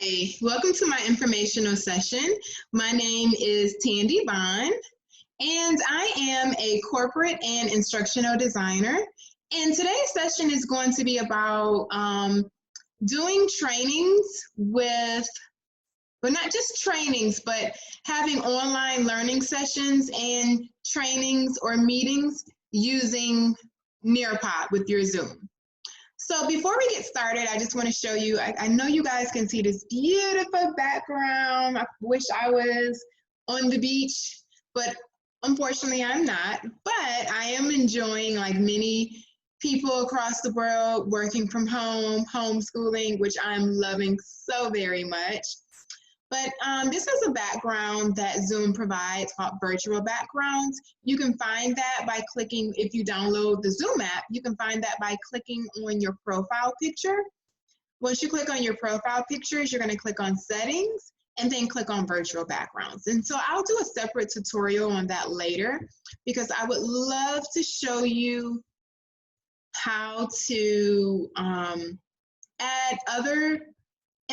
Hey, welcome to my informational session. My name is Tandy Bond, and I am a corporate and instructional designer. And today's session is going to be about doing trainings with, well, not just trainings, but having online learning sessions and trainings or meetings using Nearpod with your Zoom. So before we get started, I just want to show you, I know you guys can see this beautiful background. I wish I was on the beach, but unfortunately I'm not. But I am enjoying, like many people across the world, working from home, homeschooling, which I'm loving so very much. But this is a background that Zoom provides called virtual backgrounds. You can find that by clicking, if you download the Zoom app, you can find that by clicking on your profile picture. Once you click on your profile pictures, you're gonna click on settings and then click on virtual backgrounds. And so I'll do a separate tutorial on that later because I would love to show you how to add other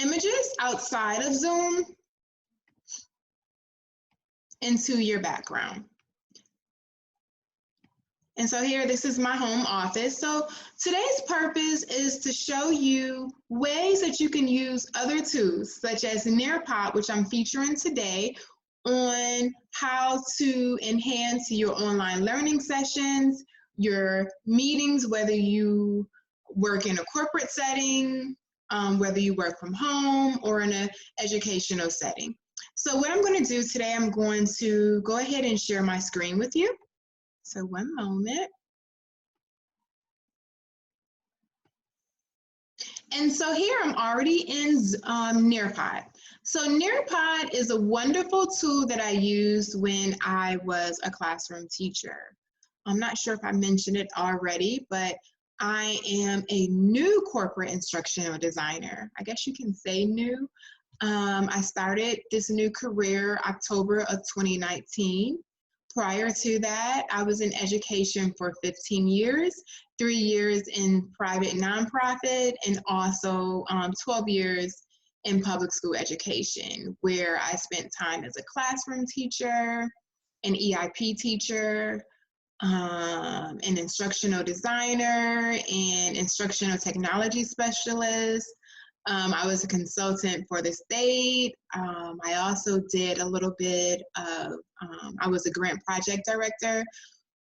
images outside of Zoom into your background. And so here, this is my home office. So today's purpose is to show you ways that you can use other tools, such as Nearpod, which I'm featuring today, on how to enhance your online learning sessions, your meetings, whether you work in a corporate setting, whether you work from home or in an educational setting. So what I'm going to do today, I'm going to go ahead and share my screen with you. So one moment. And so here I'm already in Nearpod. So Nearpod is a wonderful tool that I used when I was a classroom teacher. I'm not sure if I mentioned it already, but I am a new corporate instructional designer. I guess you can say new. I started this new career October of 2019. Prior to that, I was in education for 15 years, 3 years in private nonprofit, and also 12 years in public school education, where I spent time as a classroom teacher, an EIP teacher, an instructional designer, and instructional technology specialist. I was a consultant for the state. I also did a little bit of, I was a grant project director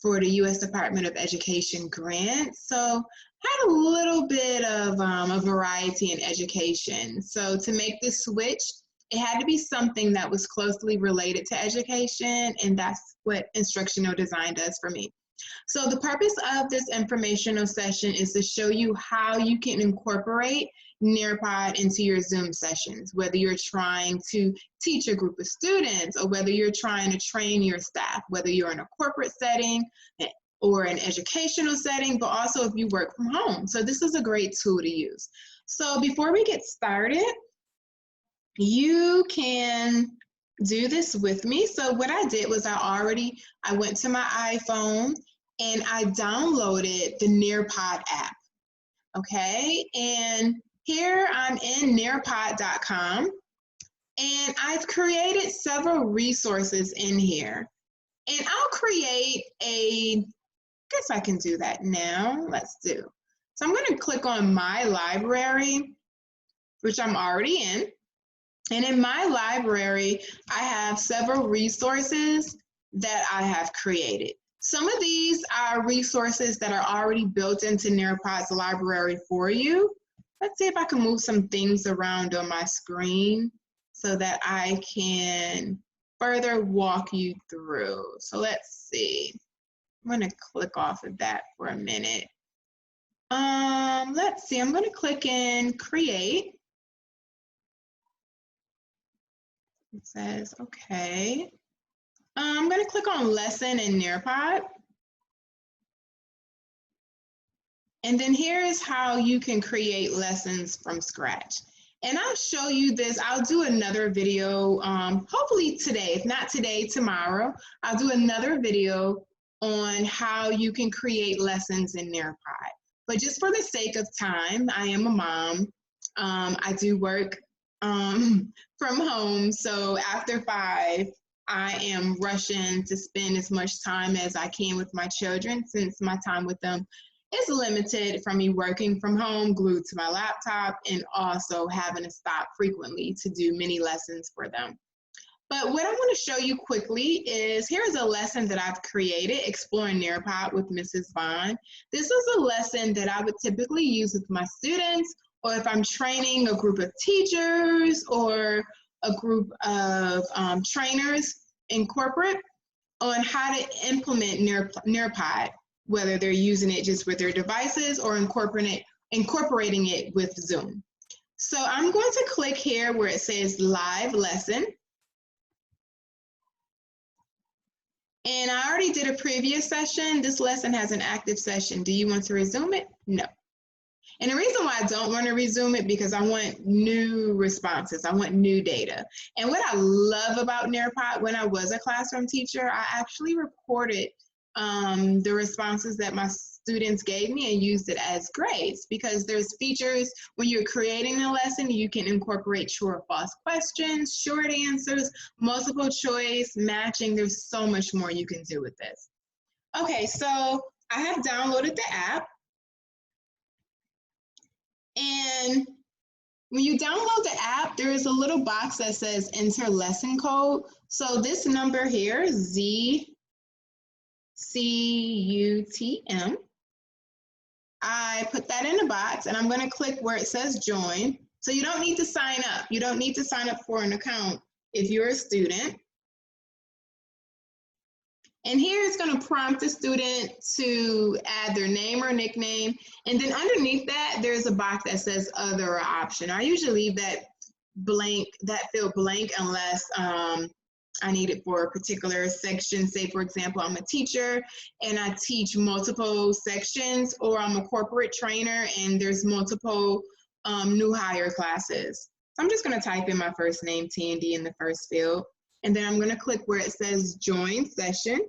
for the U.S. Department of Education grants. So I had a little bit of a variety in education. So to make this switch, it had to be something that was closely related to education, and that's what instructional design does for me. So the purpose of this informational session is to show you how you can incorporate Nearpod into your Zoom sessions, whether you're trying to teach a group of students or whether you're trying to train your staff, whether you're in a corporate setting or an educational setting, but also if you work from home. So this is a great tool to use. So before we get started, you can do this with me. So what I did was I went to my iPhone and I downloaded the Nearpod app, okay? And here I'm in nearpod.com, and I've created several resources in here. And I'll create I guess I can do that now. Let's do. So I'm going to click on my library, which I'm already in. And in my library, I have several resources that I have created. Some of these are resources that are already built into Nearpod's library for you. Let's see if I can move some things around on my screen so that I can further walk you through. So let's see. I'm going to click off of that for a minute. Let's see. I'm going to click in Create. It says, okay. I'm going to click on Lesson in Nearpod. And then here is how you can create lessons from scratch. And I'll show you this. I'll do another video, hopefully today. If not today, tomorrow. I'll do another video on how you can create lessons in Nearpod. But just for the sake of time, I am a mom. I do work from home. So after 5, I am rushing to spend as much time as I can with my children, since my time with them is limited from me working from home, glued to my laptop, and also having to stop frequently to do mini lessons for them. But what I want to show you quickly is, here's a lesson that I've created, Exploring Nearpod with Mrs. Vaughn. This is a lesson that I would typically use with my students, or if I'm training a group of teachers or a group of trainers in corporate on how to implement Nearpod, whether they're using it just with their devices or incorporating it with Zoom. So I'm going to click here where it says Live Lesson. And I already did a previous session. This lesson has an active session. Do you want to resume it? No. And the reason why I don't want to resume it, because I want new responses. I want new data. And what I love about Nearpod, when I was a classroom teacher, I actually recorded the responses that my students gave me and used it as grades, because there's features when you're creating a lesson. You can incorporate true or false questions, short answers, multiple choice, matching. There's so much more you can do with this. Okay, so I have downloaded the app. And when you download the app, there is a little box that says enter lesson code. So this number here, ZCUTM, I put that in the box, and I'm going to click where it says join. So you don't need to sign up. You don't need to sign up for an account if you're a student. And here it's going to prompt the student to add their name or nickname. And then underneath that, there's a box that says other or option. I usually leave that field blank unless I need it for a particular section. Say, for example, I'm a teacher and I teach multiple sections, or I'm a corporate trainer and there's multiple new hire classes. So I'm just going to type in my first name, Tandy, in the first field. And then I'm going to click where it says join session.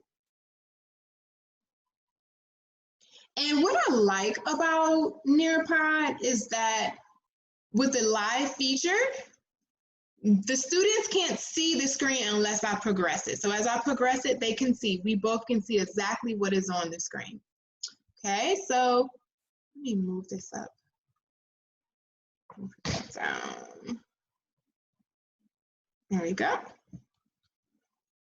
And what I like about Nearpod is that with the live feature, the students can't see the screen unless I progress it. So as I progress it, they can see. We both can see exactly what is on the screen. Okay, so let me move this up. Move that down. There we go.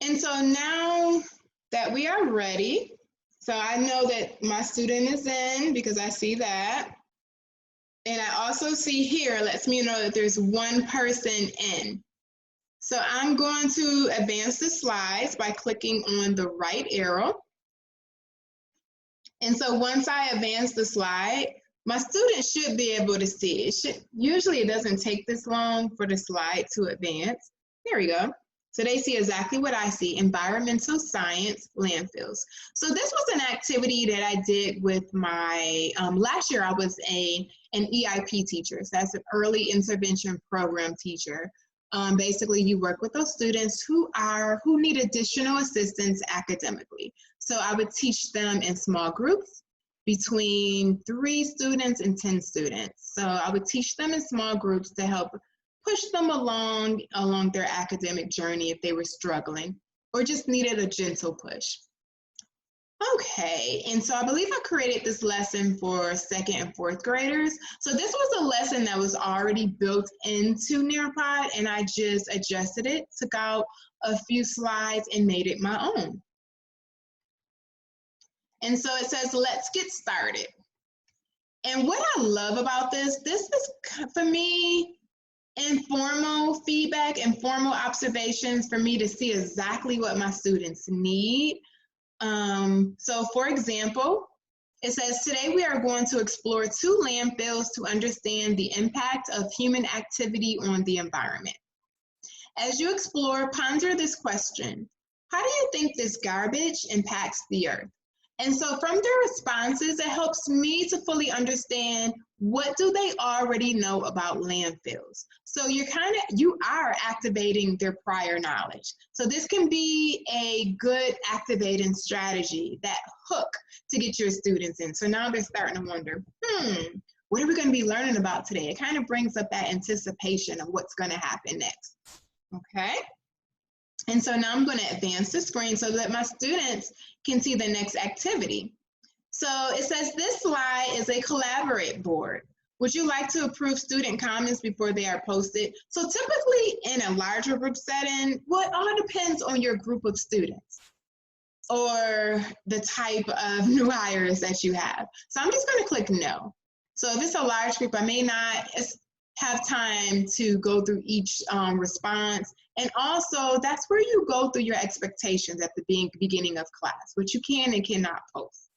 And so now that we are ready, so I know that my student is in because I see that. And I also see here, lets me know that there's one person in. So I'm going to advance the slides by clicking on the right arrow. And so once I advance the slide, my student should be able to see it. Usually it doesn't take this long for the slide to advance. There we go. So they see exactly what I see, environmental science, landfills. So this was an activity that I did with my, last year I was an EIP teacher. So that's an early intervention program teacher. Basically you work with those students who need additional assistance academically. So I would teach them in small groups between 3 students and 10 students. So I would teach them in small groups to help push them along their academic journey if they were struggling or just needed a gentle push. Okay, and so I believe I created this lesson for 2nd and 4th graders. So this was a lesson that was already built into Nearpod, and I just adjusted it, took out a few slides and made it my own. And so it says, let's get started. And what I love about this is, for me, informal feedback, informal observations for me to see exactly what my students need. So for example, it says, today we are going to explore 2 landfills to understand the impact of human activity on the environment. As you explore, ponder this question: how do you think this garbage impacts the earth? And so from their responses, it helps me to fully understand, what do they already know about landfills? So you are activating their prior knowledge. So this can be a good activating strategy, that hook to get your students in. So now they're starting to wonder, what are we going to be learning about today? It kind of brings up that anticipation of what's going to happen next. Okay. And so now I'm going to advance the screen so that my students can see the next activity. So it says this slide is a collaborate board. Would you like to approve student comments before they are posted? So typically in a larger group setting, well, it all depends on your group of students or the type of new hires that you have. So I'm just going to click no. So if it's a large group, I may not have time to go through each response. And also, that's where you go through your expectations at the beginning of class, which you can and cannot post.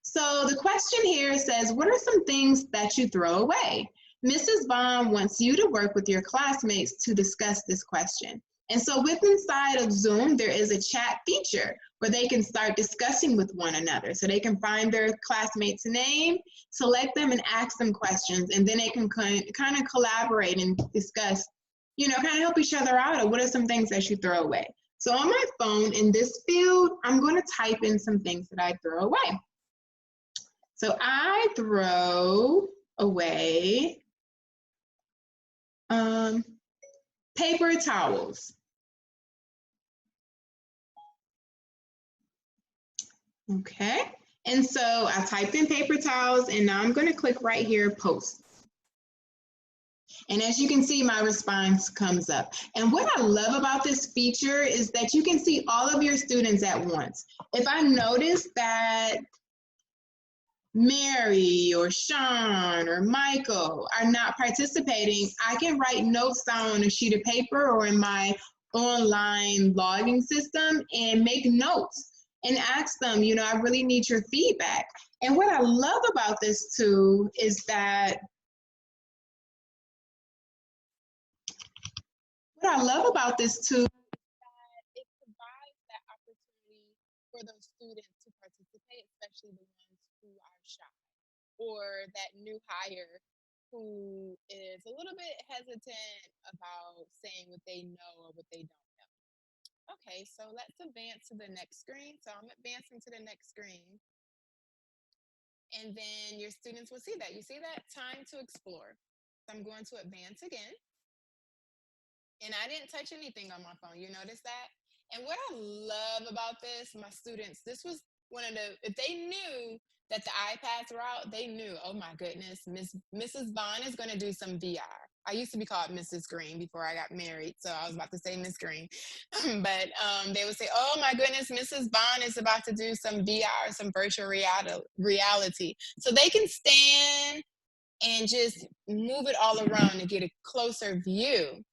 So the question here says, what are some things that you throw away? Mrs. Vaughn wants you to work with your classmates to discuss this question. And so within inside of Zoom, there is a chat feature where they can start discussing with one another. So they can find their classmate's name, select them, and ask them questions. And then they can kind of collaborate and discuss, you know, kind of help each other out. Or what are some things that you throw away? So on my phone, in this field, I'm going to type in some things that I throw away. So I throw away paper towels. Okay, and so I typed in paper towels, and now I'm going to click right here, post. And as you can see, my response comes up. And what I love about this feature is that you can see all of your students at once. If I notice that Mary or Sean or Michael are not participating, I can write notes down on a sheet of paper or in my online logging system and make notes and ask them, you know, I really need your feedback. And what I love about this too is that it provides that opportunity for those students to participate, especially the ones who are shy or that new hire who is a little bit hesitant about saying what they know or what they don't know. Okay, so let's advance to the next screen. So I'm advancing to the next screen. And then your students will see that. You see that? Time to explore. So I'm going to advance again. And I didn't touch anything on my phone. You notice that? And what I love about this, my students, this was one of the, if they knew that the iPads were out, they knew, oh my goodness, Mrs. Vaughn is going to do some VR. I used to be called Mrs. Green before I got married, so I was about to say Miss Green. But they would say, oh my goodness, Mrs. Vaughn is about to do some VR, some virtual reality. So they can stand and just move it all around to get a closer view.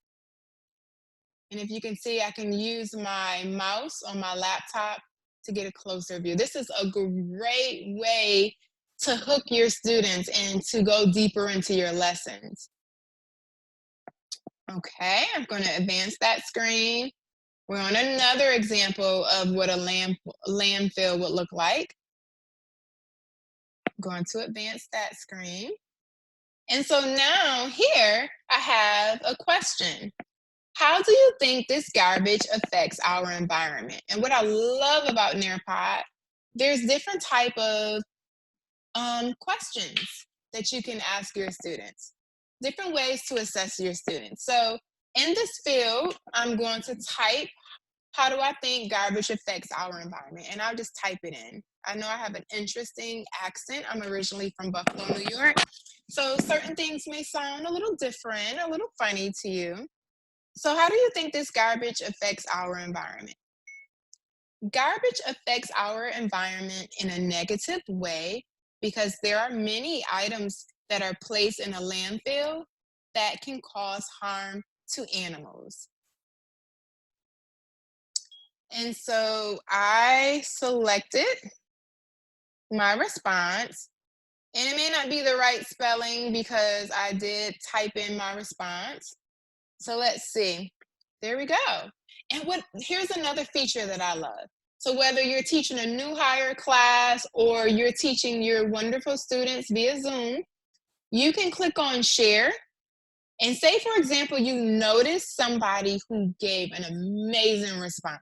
And if you can see, I can use my mouse on my laptop to get a closer view. This is a great way to hook your students and to go deeper into your lessons. Okay, I'm going to advance that screen. We're on another example of what a landfill would look like. I'm going to advance that screen. And so now here I have a question. How do you think this garbage affects our environment? And what I love about Nearpod, there's different type of questions that you can ask your students, different ways to assess your students. So in this field, I'm going to type, how do I think garbage affects our environment? And I'll just type it in. I know I have an interesting accent. I'm originally from Buffalo, New York. So certain things may sound a little different, a little funny to you. So how do you think this garbage affects our environment? Garbage affects our environment in a negative way because there are many items that are placed in a landfill that can cause harm to animals. And so I selected my response, and it may not be the right spelling because I did type in my response. So let's see. There we go. And here's another feature that I love. So whether you're teaching a new hire class or you're teaching your wonderful students via Zoom, you can click on share. And say, for example, you notice somebody who gave an amazing response.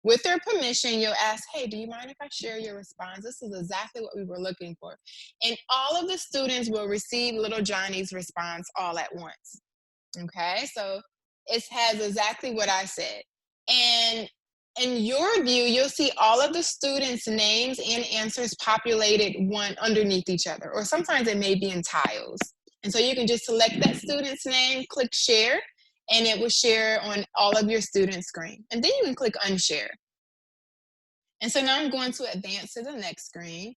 With their permission, you'll ask, hey, do you mind if I share your response? This is exactly what we were looking for. And all of the students will receive little Johnny's response all at once. Okay, so it has exactly what I said. And in your view, you'll see all of the students' names and answers populated one underneath each other, or sometimes it may be in tiles. And so you can just select that student's name, click share, and it will share on all of your students' screen. And then you can click unshare. And so now I'm going to advance to the next screen.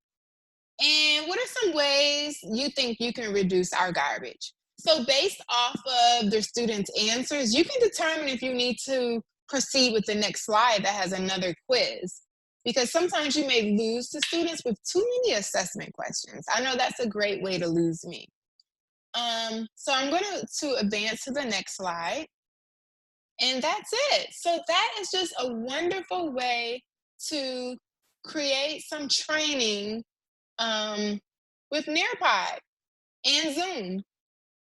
And what are some ways you think you can reduce our garbage? So based off of the students' answers, you can determine if you need to proceed with the next slide that has another quiz. Because sometimes you may lose the students with too many assessment questions. I know that's a great way to lose me. So I'm going to advance to the next slide. And that's it. So that is just a wonderful way to create some training with Nearpod and Zoom.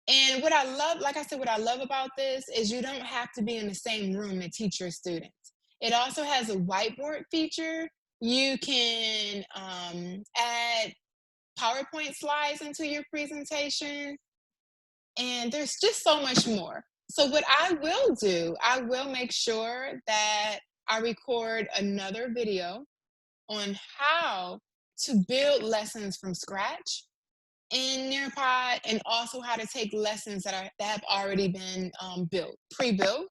And what I love, like I said, what I love about this is you don't have to be in the same room to teach your students. It also has a whiteboard feature. You can add PowerPoint slides into your presentation. And there's just so much more. So what I will do, I will make sure that I record another video on how to build lessons from scratch in Nearpod, and also how to take lessons that have already been pre-built,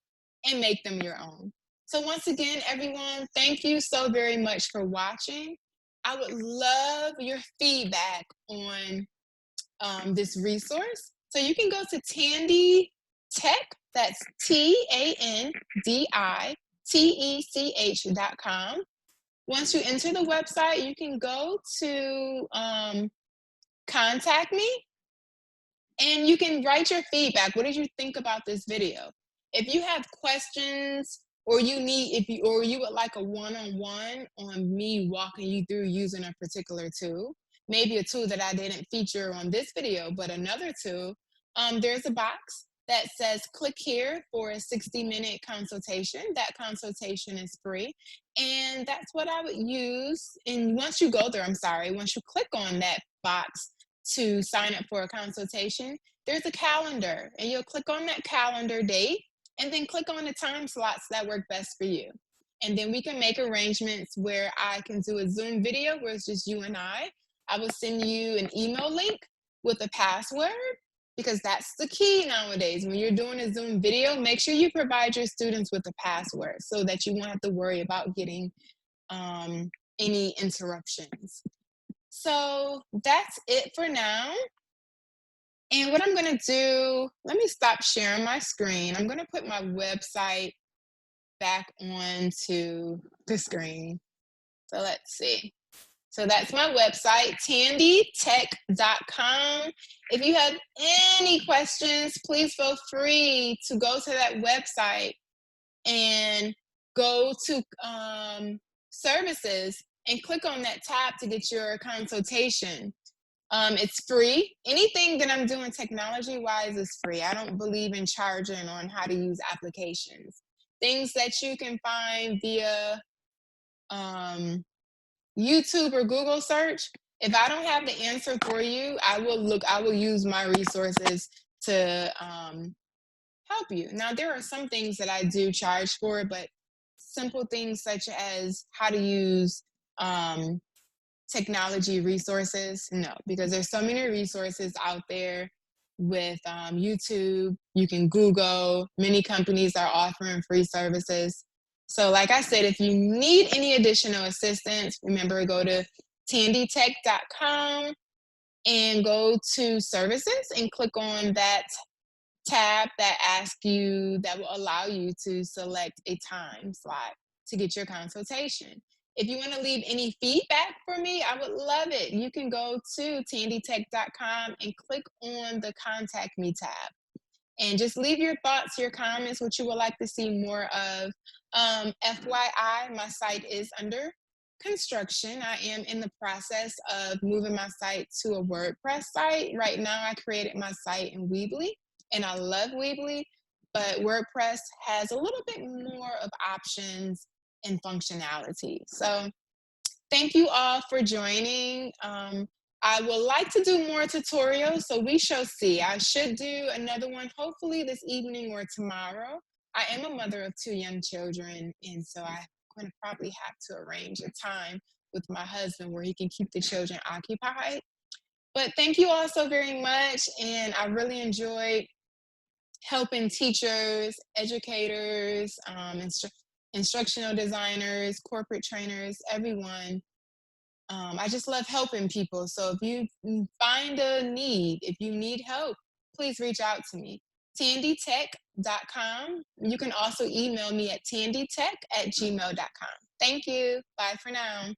and make them your own. So once again, everyone, thank you so very much for watching. I would love your feedback on this resource. So you can go to Tandy Tech, that's TandiTech.com. Once you enter the website, you can go to contact me, and you can write your feedback. What did you think about this video? If you have questions, or you would like a one-on-one on me walking you through using a particular tool, maybe a tool that I didn't feature on this video, but another tool, there's a box that says click here for a 60-minute consultation. That consultation is free, and that's what I would use. And once you go there, once you click on that box to sign up for a consultation, there's a calendar, and you'll click on that calendar date, and then click on the time slots that work best for you. And then we can make arrangements where I can do a Zoom video where it's just you and I. I will send you an email link with a password, because that's the key nowadays. When you're doing a Zoom video, make sure you provide your students with a password so that you won't have to worry about getting any interruptions. So that's it for now. And what I'm gonna do, let me stop sharing my screen. I'm gonna put my website back onto the screen. So let's see. So that's my website, TandyTech.com. If you have any questions, please feel free to go to that website and go to services and click on that tab to get your consultation. It's free. Anything that I'm doing technology-wise is free. I don't believe in charging on how to use applications. Things that you can find via YouTube or Google search, if I don't have the answer for you, I will use my resources to help you. Now, there are some things that I do charge for, but simple things such as how to use technology resources, no, because there's so many resources out there with YouTube. You can Google. Many companies are offering free services. So like I said, if you need any additional assistance, remember, go to TandyTech.com and go to services and click on that tab that will allow you to select a time slot to get your consultation. If you want to leave any feedback for me, I would love it. You can go to TandyTech.com and click on the Contact Me tab. And just leave your thoughts, your comments, what you would like to see more of. FYI, my site is under construction. I am in the process of moving my site to a WordPress site. Right now, I created my site in Weebly, and I love Weebly, but WordPress has a little bit more of options and functionality. So thank you all for joining. I would like to do more tutorials, so we shall see. I should do another one hopefully this evening or tomorrow. I am a mother of 2 young children, and so I'm going to probably have to arrange a time with my husband where he can keep the children occupied. But thank you all so very much, and I really enjoyed helping teachers, educators, instructional designers, corporate trainers, everyone. I just love helping people. So if you find a need, if you need help, please reach out to me. tandytech.com. You can also email me at tandytech@gmail.com. Thank you. Bye for now.